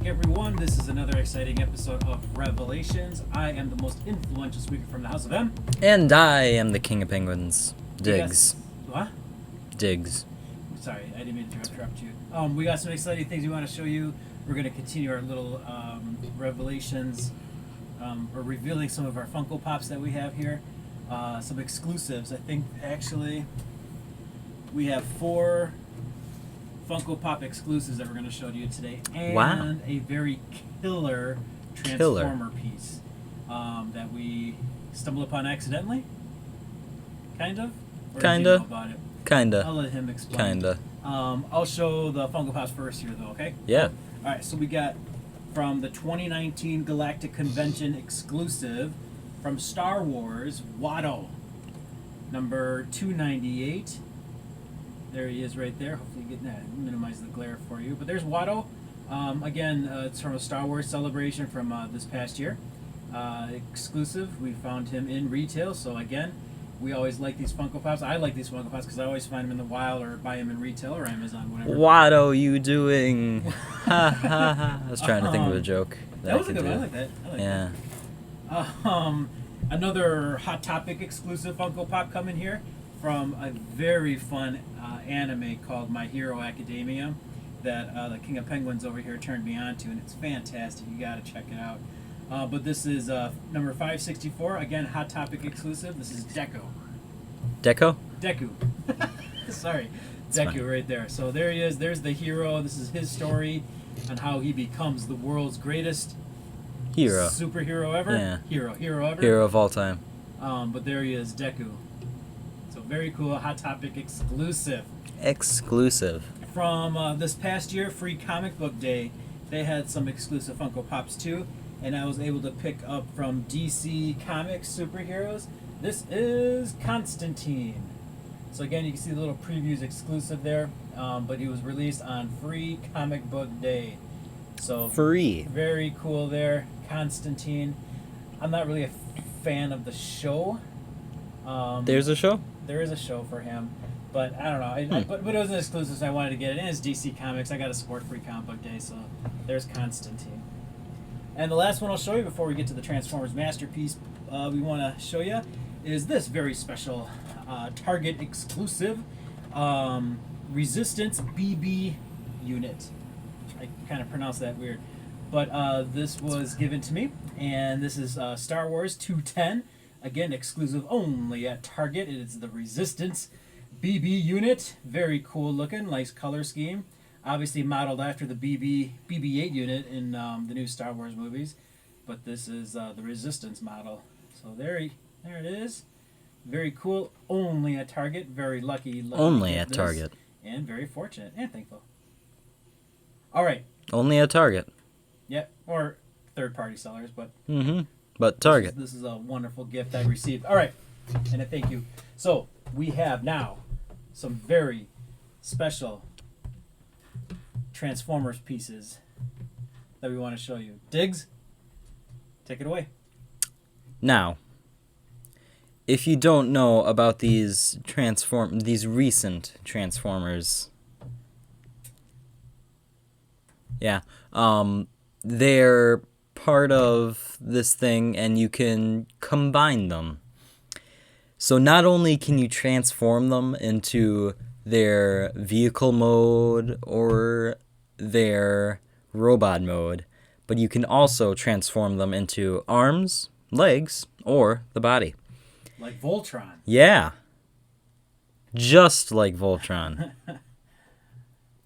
everyone. This is another exciting episode of Revelations. I am the most influential speaker from the House of M. And I am the King of Penguins. Diggs. What? Diggs. Sorry, I didn't mean to interrupt you. We got some exciting things we want to show you. We're going to continue our little Revelations. We're revealing some of our Funko Pops that we have here. Some exclusives. I think, actually, we have 4 Funko Pop Exclusives that we're going to show to you today. And a very killer Transformer piece that we stumbled upon accidentally. Kind of? Or Kinda. Did you know about it? Kinda. I'll let him explain. Kinda. I'll show the Funko Pops first here, though, okay? Yeah. Alright, so we got from the 2019 Galactic Convention exclusive from Star Wars, Watto. Number 298. There he is right there. Hopefully getting that, minimize the glare for you. But there's Watto. Again, it's from a Star Wars celebration from this past year. Exclusive. We found him in retail. So again, we always like these Funko Pops. I like these Funko Pops because I always find them in the wild or buy them in retail or Amazon, whatever. What are you doing? Ha ha ha. I was trying to think of a joke. That was a good one. I like that. Yeah. Another Hot Topic exclusive Funko Pop coming here from a very fun anime called My Hero Academia that the King of Penguins over here turned me on to, and it's fantastic. You got to check it out. But this is number 564. Again, Hot Topic exclusive. This is Deku. Deco? Deku. Sorry. It's Deku fine. right there. So there he is. There's the hero. This is his story on how he becomes the world's greatest Hero. superhero ever. Yeah. Hero ever. Hero of all time. But there he is, Deku. So very cool, Hot Topic exclusive. Exclusive. From this past year, Free Comic Book Day, they had some exclusive Funko Pops too, and I was able to pick up from DC Comics superheroes. This is Constantine. So again, you can see the little previews exclusive there, but he was released on Free Comic Book Day. So Free. very cool there, Constantine. I'm not really a fan of the show. There's a show? There is a show for him, but I don't know. But it was an exclusive, so I wanted to get it. And it's DC Comics. I got to support Free Comic Book Day, so there's Constantine. And the last one I'll show you before we get to the Transformers masterpiece we want to show you is this very special Target exclusive Resistance BB unit. I kind of pronounced that weird. But this was given to me, and this is Star Wars 210. Again, exclusive only at Target. It is the Resistance BB unit. Very cool looking, nice color scheme. Obviously modeled after the BB-8 unit in the new Star Wars movies. But this is the Resistance model. So there it is. Very cool. Only at Target. Very lucky. Only at Target. And very fortunate and thankful. All right. Only at Target. Yeah, or third-party sellers, but... Mm-hmm. But Target. This is a wonderful gift I received. All right, and a thank you. So we have now some very special Transformers pieces that we want to show you. Diggs, take it away. Now, if you don't know about these recent Transformers, yeah, they're part of this thing, and you can combine them. So not only can you transform them into their vehicle mode or their robot mode, but you can also transform them into arms, legs, or the body. Like Voltron. Yeah. Just like Voltron.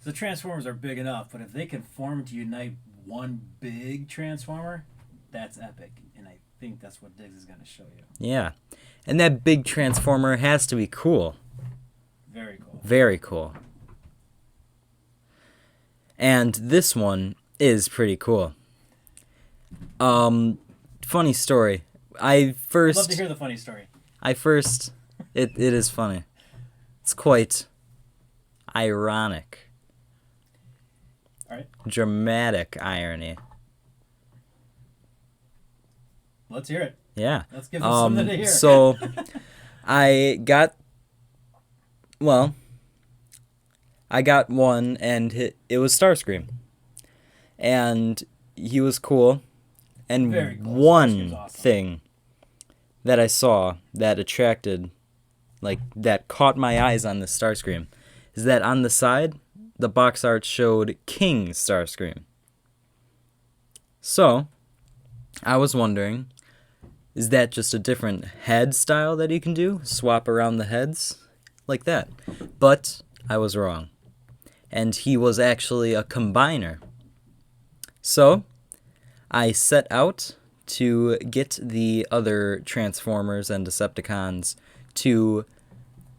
The Transformers are big enough, but if they can form to unite one big Transformer, that's epic. And I think that's what Diggs is going to show you. Yeah. And that big Transformer has to be cool. Very cool. Very cool. And this one is pretty cool. Funny story. I'd love to hear the funny story. It is funny. It's quite ironic. All right. Dramatic irony. Let's hear it. Yeah. Let's give them something to hear. So, I got one, and it was Starscream. And he was cool. And Very cool. Starscream's one awesome. thing that I saw that attracted, like, that caught my eyes on this Starscream is that on the side, the box art showed King Starscream. So, I was wondering, is that just a different head style that you can do? Swap around the heads? Like that. But I was wrong. And he was actually a combiner. So, I set out to get the other Transformers and Decepticons to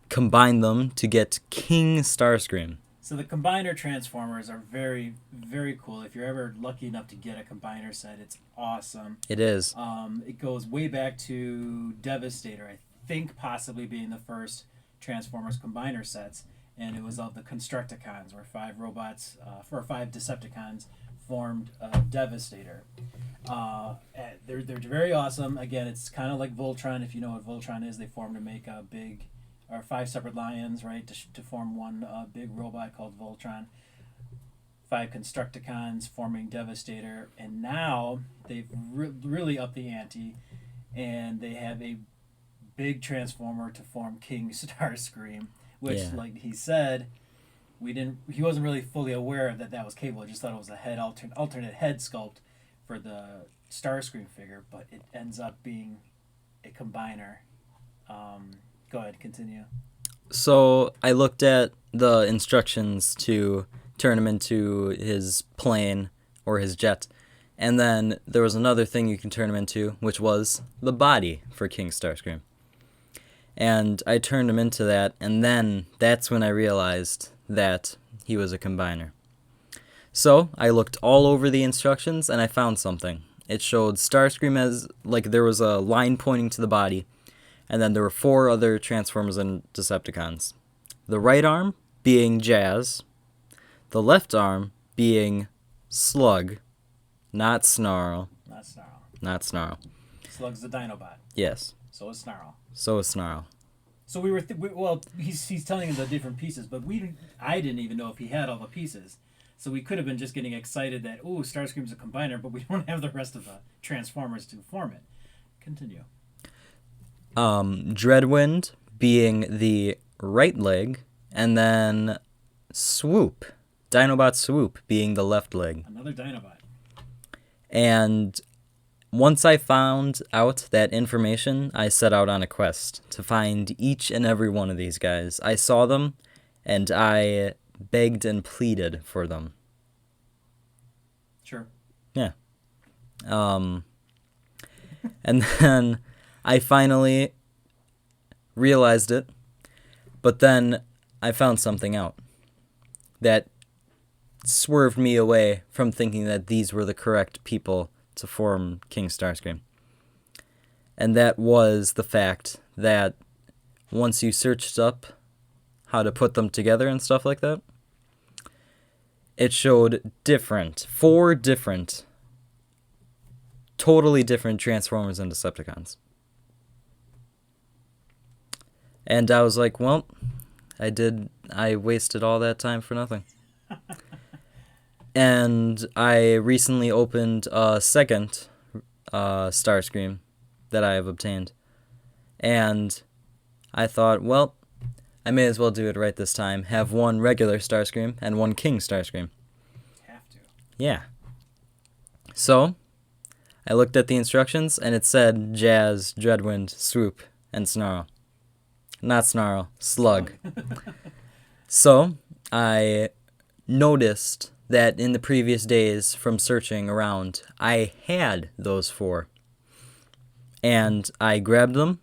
combine them to get King Starscream. So the combiner Transformers are very, very cool. If you're ever lucky enough to get a combiner set, it's awesome. It is. It goes way back to Devastator, I think possibly being the first Transformers combiner sets. And it was of the Constructicons, where 5 robots, or 5 Decepticons formed Devastator. They're very awesome. Again, it's kind of like Voltron. If you know what Voltron is, they formed to make a big, or 5 separate lions, right, to form one big robot called Voltron. 5 Constructicons forming Devastator, and now they've really upped the ante, and they have a big transformer to form King Starscream, which, Yeah. like he said, he wasn't really fully aware of that was capable. He just thought it was a alternate head sculpt for the Starscream figure, but it ends up being a combiner. Go ahead, continue. So I looked at the instructions to turn him into his plane or his jet. And then there was another thing you can turn him into, which was the body for King Starscream. And I turned him into that, and then that's when I realized that he was a combiner. So I looked all over the instructions, and I found something. It showed Starscream as, like, there was a line pointing to the body, and then there were 4 other Transformers and Decepticons. The right arm being Jazz, the left arm being Slug, not Snarl, Not Snarl. not Snarl. Slug's the Dinobot. Yes, So is Snarl. so is Snarl. So he's telling him the different pieces, but I didn't even know if he had all the pieces. So we could have been just getting excited that, ooh, Starscream's a combiner, but we don't have the rest of the Transformers to form it. Continue. Dreadwind being the right leg, and then Swoop, Dinobot Swoop being the left leg. Another Dinobot. And once I found out that information, I set out on a quest to find each and every one of these guys. I saw them, and I begged and pleaded for them. Sure. Yeah. And then I finally realized it, but then I found something out that swerved me away from thinking that these were the correct people to form King Starscream. And that was the fact that once you searched up how to put them together and stuff like that, it showed 4 different, totally different Transformers and Decepticons. And I was like, well, I wasted all that time for nothing. And I recently opened a second Starscream that I have obtained. And I thought, well, I may as well do it right this time. Have one regular Starscream and one King Starscream. Have to. Yeah. So, I looked at the instructions, and it said Jazz, Dreadwind, Swoop, and Snarl. Not Snarl, Slug. So, I noticed that in the previous days from searching around, I had those 4. And I grabbed them,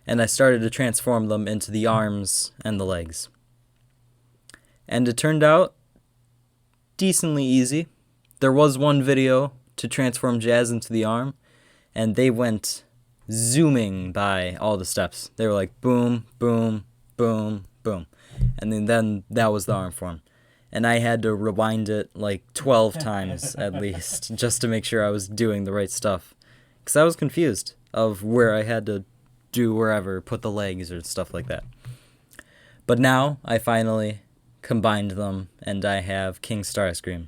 and I started to transform them into the arms and the legs. And it turned out decently easy. There was one video to transform Jazz into the arm, and they went zooming by all the steps. They were like boom, boom, boom, boom. And then that was the arm form. And I had to rewind it like 12 times at least just to make sure I was doing the right stuff. Because I was confused of where I had to do wherever, put the legs or stuff like that. But now I finally combined them, and I have King Starscream.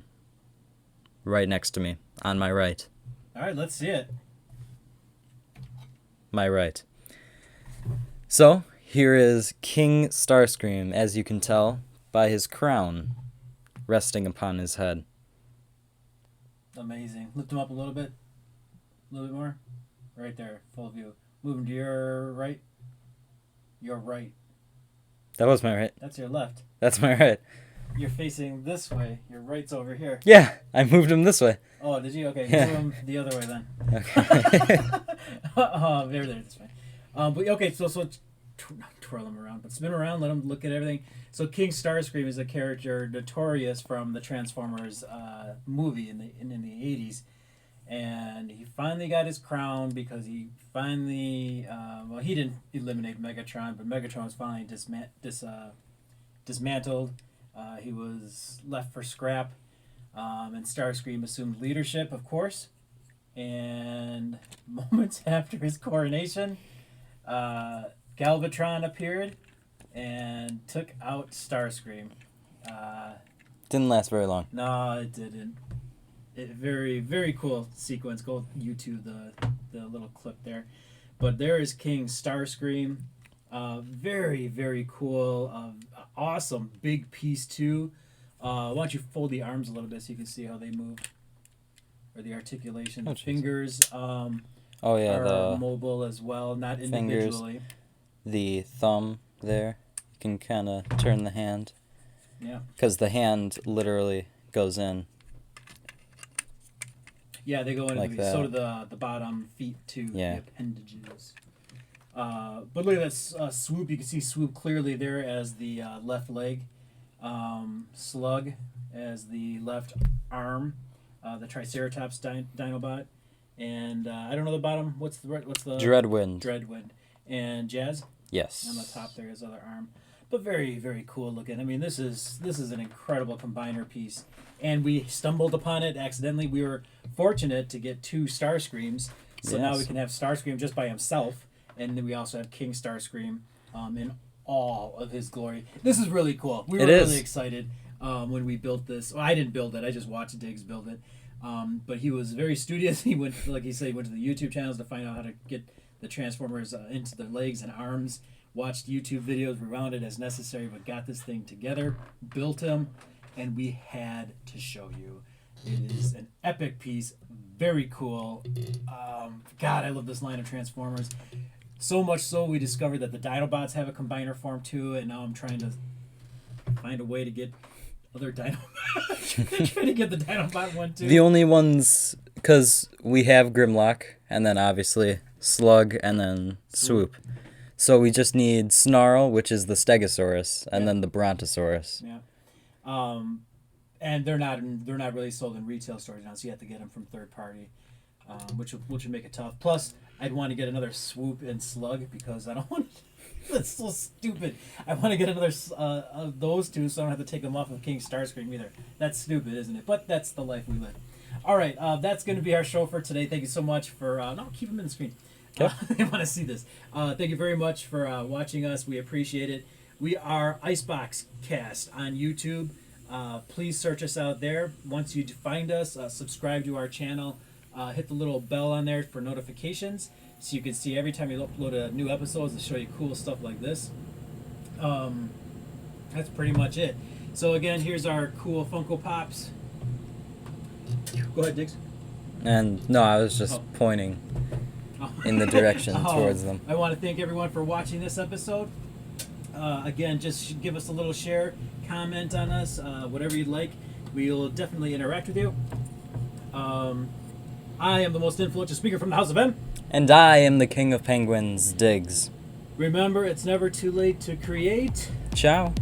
right next to me, on my right. All right, let's see it. My right. So, here is King Starscream, as you can tell by his crown resting upon his head. Amazing. Lift him up a little bit more. Right there, full view. Move him to your right. Your right. That was my right. That's your left. That's my right. You're facing this way. Your right's over here. Yeah, I moved him this way. Oh, did you? Okay, Yeah. move him the other way then. Okay. There, this way. But okay, so not twirl him around, but spin around. Let him look at everything. So King Starscream is a character notorious from the Transformers movie in the 80s, and he finally got his crown because he finally he didn't eliminate Megatron, but Megatron was finally dismantled. He was left for scrap, and Starscream assumed leadership, of course. And moments after his coronation, Galvatron appeared and took out Starscream. Didn't last very long. No, it didn't. Very, very cool sequence. Go YouTube the little clip there. But there is King Starscream. Very, very cool. Awesome big piece too. Why don't you fold the arms a little bit so you can see how they move, or the articulation. The fingers are the mobile as well, not fingers, individually. the thumb there. You can kind of turn the hand. Yeah. Because the hand literally goes in. Yeah, they go into like so do the bottom feet too. Yeah. The appendages. But look at that swoop. You can see swoop clearly there as the left leg. Slug as the left arm. The Triceratops Dinobot. And I don't know the bottom. What's the Dreadwind. Dreadwind. And Jazz. Yes. On the top there, his other arm. But very, very cool looking. I mean, this is an incredible combiner piece. And we stumbled upon it accidentally. We were fortunate to get 2 Starscreams. So now we can have Starscream just by himself. And then we also have King Starscream in all of his glory. This is really cool. We were really excited when we built this. Well, I didn't build it. I just watched Diggs build it. But he was very studious. He went, like he said, he went to the YouTube channels to find out how to get the Transformers into their legs and arms. Watched YouTube videos, rewound it as necessary, but got this thing together, built him, and we had to show you. It is an epic piece, very cool. God, I love this line of Transformers. So much so, we discovered that the Dinobots have a combiner form too, and now I'm trying to find a way to get other Dinobots. Trying to get the Dinobot one too. The only ones, because we have Grimlock, and then obviously Slug, and then Swoop. So we just need Snarl, which is the Stegosaurus, and then the Brontosaurus. Yeah. And they're not really sold in retail stores now, so you have to get them from third party, which would make it tough. Plus, I'd want to get another Swoop and Slug because I don't want. That's so stupid. I want to get another of those two, so I don't have to take them off of King Starscream either. That's stupid, isn't it? But that's the life we live. All right, that's going to be our show for today. Thank you so much for. No, keep them in the screen. I want to see this. Thank you very much for watching us. We appreciate it. We are Icebox Cast on YouTube. Please search us out there. Once you find us, subscribe to our channel. Hit the little bell on there for notifications so you can see every time you upload a new episode to show you cool stuff like this. That's pretty much it. So again, here's our cool Funko Pops. Go ahead, Diggs. And no, I was just pointing in the direction towards them. I want to thank everyone for watching this episode. Again, just give us a little share, comment on us, whatever you'd like. We'll definitely interact with you. I am the most influential speaker from the House of M. And I am the King of Penguins, Diggs. Remember, it's never too late to create. Ciao.